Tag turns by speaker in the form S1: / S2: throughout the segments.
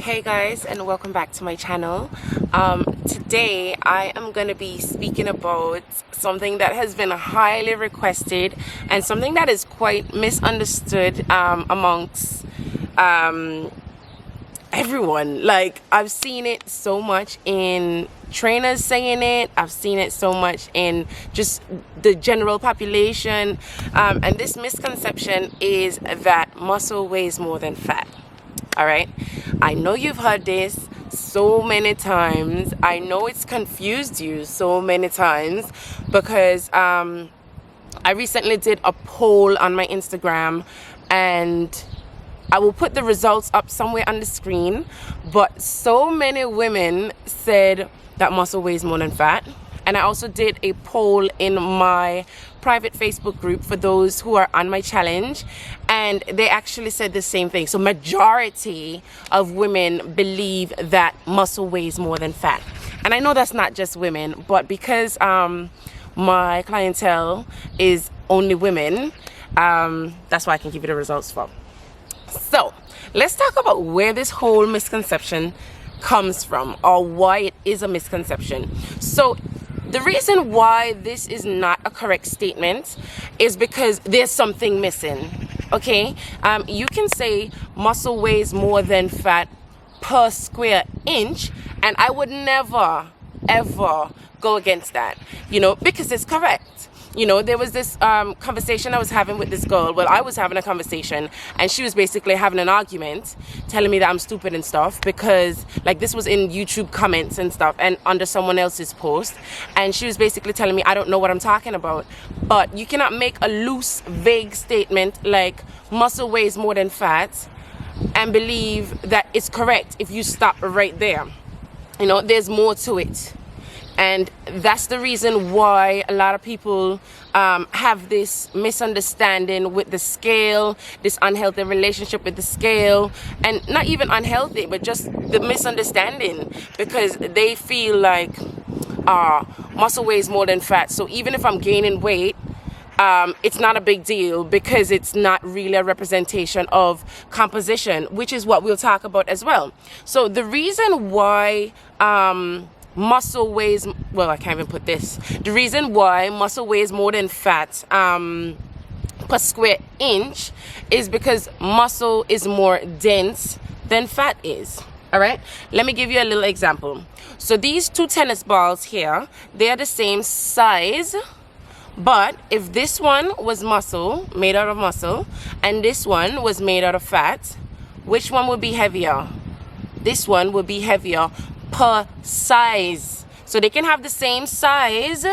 S1: Hey guys, and welcome back to my channel. Today I am going to be speaking about something that has been highly requested and something that is quite misunderstood amongst everyone. Like, I've seen it so much in trainers saying it, I've seen it so much in just the general population, and this misconception is that muscle weighs more than fat. All right, I know you've heard this so many times. I know it's confused you so many times because I recently did a poll on my Instagram, and I will put the results up somewhere on the screen, but so many women said that muscle weighs more than fat. And I also did a poll in my private Facebook group for those who are on my challenge, and they actually said the same thing. So majority of women believe that muscle weighs more than fat. And I know that's not just women, but because my clientele is only women, that's why I can give you the results for. So let's talk about where this whole misconception comes from, or why it is a misconception. So the reason why this is not a correct statement is because there's something missing. Okay, you can say muscle weighs more than fat per square inch, and I would never ever go against that, because it's correct. There was this conversation I was having with this girl. Well, I was having a conversation, and she was basically having an argument, telling me that I'm stupid and stuff, because like this was in YouTube comments and stuff, and under someone else's post, and she was basically telling me I don't know what I'm talking about. But you cannot make a loose, vague statement like muscle weighs more than fat and believe that it's correct if you stop right there. There's more to it. And that's the reason why a lot of people have this misunderstanding with the scale, this unhealthy relationship with the scale, and not even unhealthy, but just the misunderstanding, because they feel like muscle weighs more than fat. So even if I'm gaining weight, it's not a big deal because it's not really a representation of composition, which is what we'll talk about as well. So the reason why muscle weighs, well, I can't even put this. The reason why muscle weighs more than fat per square inch is because muscle is more dense than fat is. All right, let me give you a little example. So these two tennis balls here, they are the same size, but if this one was muscle, made out of muscle, and this one was made out of fat, which one would be heavier? This one would be heavier per size. So they can have the same size,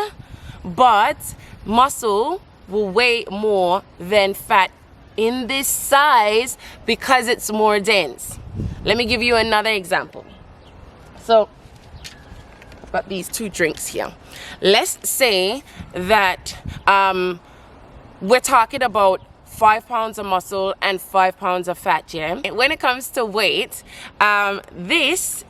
S1: but muscle will weigh more than fat in this size because it's more dense. Let me give you another example. So I've got these two drinks here. Let's say that we're talking about 5 pounds of muscle and 5 pounds of fat. Yeah, when it comes to weight, this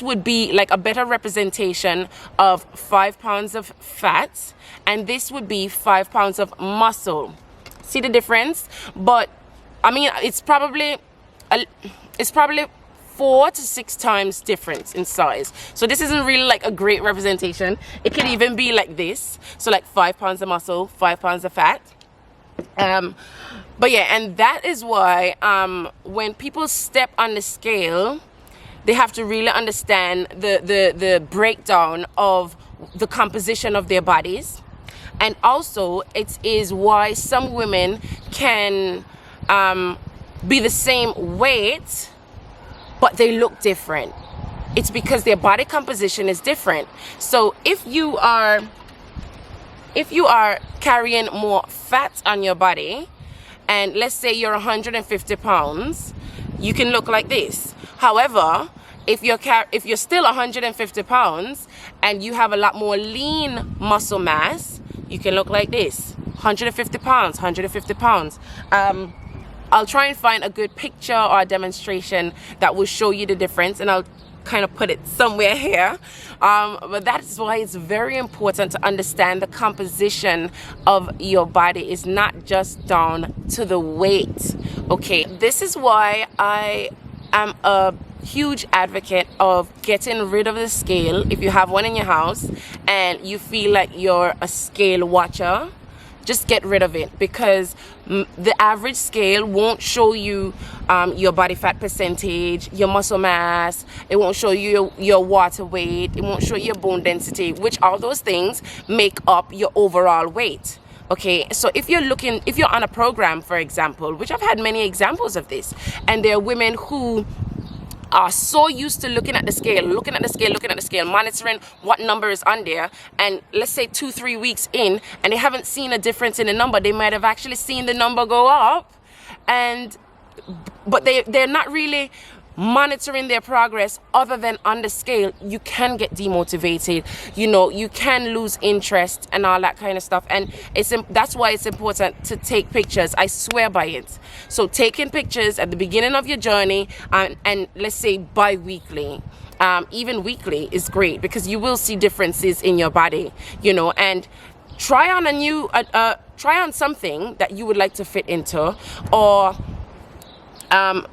S1: would be like a better representation of 5 pounds of fat, and this would be 5 pounds of muscle. See the difference? But I mean, it's probably 4 to 6 times difference in size. So this isn't really like a great representation. It could even be like this. So like 5 pounds of muscle, 5 pounds of fat. But yeah, and that is why when people step on the scale, they have to really understand the breakdown of the composition of their bodies. And also it is why some women can be the same weight, but they look different. It's because their body composition is different. So if you are carrying more fat on your body, and let's say you're 150 pounds, you can look like this. However, if you're still 150 pounds and you have a lot more lean muscle mass, you can look like this. 150 pounds, 150 pounds. I'll try and find a good picture or a demonstration that will show you the difference, and I'll kind of put it somewhere here, but that's why it's very important to understand the composition of your body. It's not just down to the weight. Okay, this is why I am a huge advocate of getting rid of the scale. If you have one in your house and you feel like you're a scale watcher, just get rid of it, because the average scale won't show you your body fat percentage, your muscle mass. It won't show you your water weight. It won't show you your bone density, which all those things make up your overall weight. Okay, so if you're on a program, for example, which I've had many examples of this, and there are women who are so used to looking at the scale, monitoring what number is on there, and let's say 2-3 weeks in, and they haven't seen a difference in the number. They might have actually seen the number go up, but they're not really monitoring their progress other than on the scale. You can get demotivated, you can lose interest and all that kind of stuff, and that's why it's important to take pictures. I swear by it. So taking pictures at the beginning of your journey, and let's say bi-weekly, even weekly is great, because you will see differences in your body, and try on something that you would like to fit into, or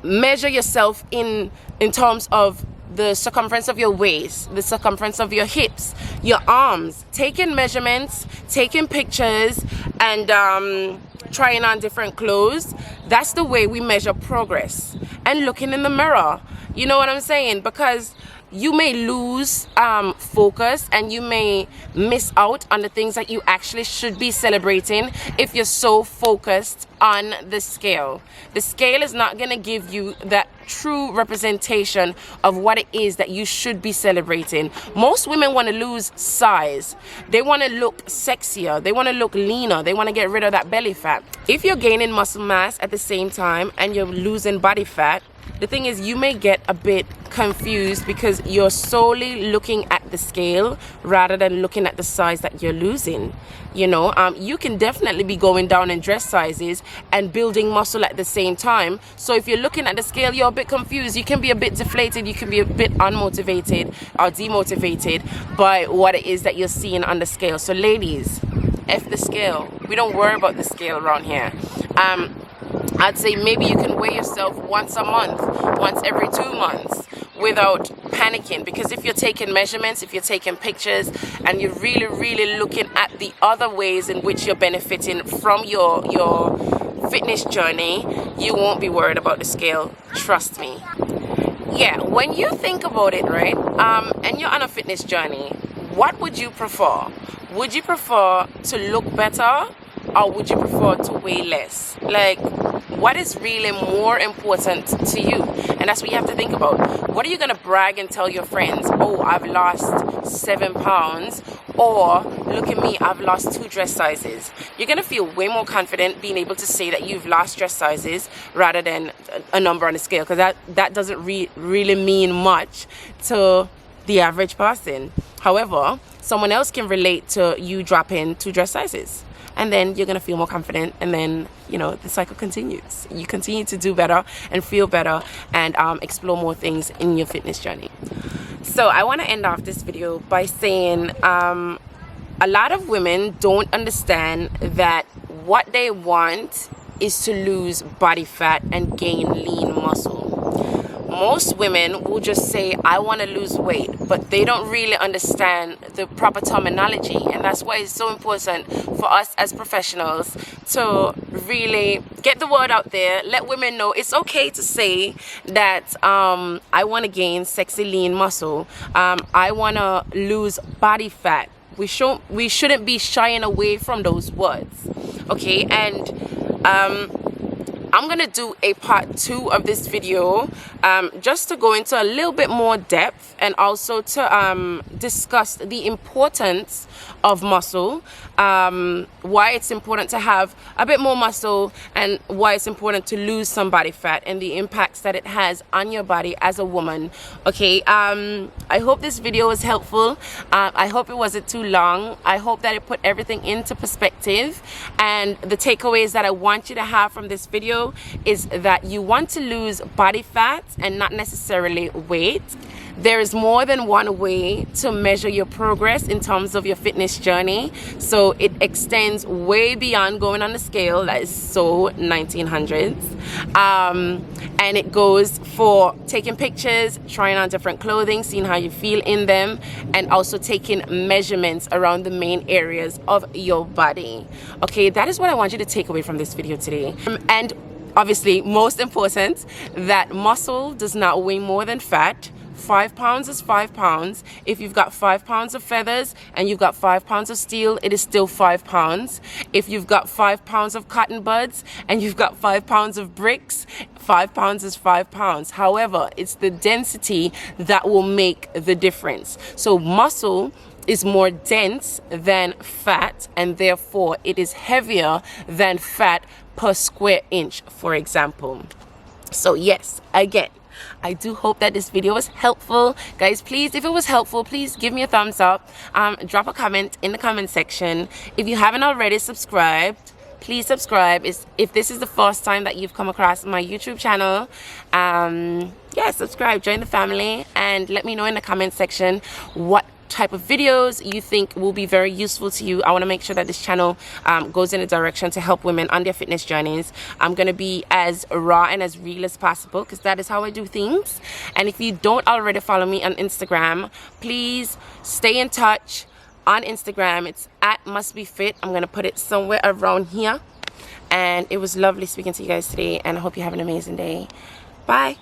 S1: measure yourself in terms of the circumference of your waist, the circumference of your hips, your arms, taking measurements, taking pictures, and trying on different clothes. That's the way we measure progress. And looking in the mirror, you know what I'm saying? Because you may lose focus, and you may miss out on the things that you actually should be celebrating if you're so focused on the scale. The scale is not going to give you that true representation of what it is that you should be celebrating. Most women want to lose size. They want to look sexier. They want to look leaner. They want to get rid of that belly fat. If you're gaining muscle mass at the same time and you're losing body fat, the thing is, you may get a bit confused because you're solely looking at the scale rather than looking at the size that you're losing. You can definitely be going down in dress sizes and building muscle at the same time. So if you're looking at the scale, you're a bit confused. You can be a bit deflated. You can be a bit unmotivated or demotivated by what it is that you're seeing on the scale. So ladies, F the scale. We don't worry about the scale around here. I'd say maybe you can weigh yourself once a month, once every 2 months, without panicking. Because if you're taking measurements, if you're taking pictures, and you're really looking at the other ways in which you're benefiting from your fitness journey, you won't be worried about the scale. Trust me. Yeah, when you think about it, right, and you're on a fitness journey, what would you prefer? Would you prefer to look better, or would you prefer to weigh less? Like, what is really more important to you? And that's what you have to think about. What are you going to brag and tell your friends? Oh, I've lost 7 pounds. Or, look at me, I've lost 2 dress sizes. You're going to feel way more confident being able to say that you've lost dress sizes rather than a number on the scale. Because that doesn't really mean much to the average person. However, someone else can relate to you dropping 2 dress sizes. And then you're going to feel more confident, and then, the cycle continues. You continue to do better and feel better and explore more things in your fitness journey. So I want to end off this video by saying a lot of women don't understand that what they want is to lose body fat and gain lean muscle. Most women will just say, I want to lose weight, but they don't really understand the proper terminology. And that's why it's so important for us as professionals to really get the word out there, let women know it's okay to say that I want to gain sexy lean muscle. I want to lose body fat. We shouldn't be shying away from those words. Okay, and I'm gonna do a part 2 of this video just to go into a little bit more depth, and also to discuss the importance of muscle, why it's important to have a bit more muscle, and why it's important to lose some body fat, and the impacts that it has on your body as a woman. Okay, I hope this video was helpful. I hope it wasn't too long. I hope that it put everything into perspective, and the takeaways that I want you to have from this video is that you want to lose body fat and not necessarily weight. there is more than one way to measure your progress in terms of your fitness journey. So it extends way beyond going on the scale. That is so 1900s. And it goes for taking pictures, trying on different clothing, seeing how you feel in them, and also taking measurements around the main areas of your body. Okay, that is what I want you to take away from this video today. And obviously, most important, that muscle does not weigh more than fat. 5 pounds is 5 pounds. If you've got 5 pounds of feathers and you've got 5 pounds of steel, it is still 5 pounds. If you've got 5 pounds of cotton buds and you've got 5 pounds of bricks, 5 pounds is 5 pounds. However, it's the density that will make the difference. So muscle is more dense than fat, and therefore it is heavier than fat per square inch, for example. So yes, again, I do hope that this video was helpful. Guys, please, if it was helpful, please give me a thumbs up. Drop a comment in the comment section. If you haven't already subscribed, please subscribe. If this is the first time that you've come across my YouTube channel, yeah, subscribe, join the family, and let me know in the comment section what type of videos you think will be very useful to you. I want to make sure that this channel goes in a direction to help women on their fitness journeys. I'm going to be as raw and as real as possible, because that is how I do things. And if you don't already follow me on Instagram, please stay in touch. On Instagram, it's at mustbefit. I'm going to put it somewhere around here. And it was lovely speaking to you guys today, and I hope you have an amazing day. Bye.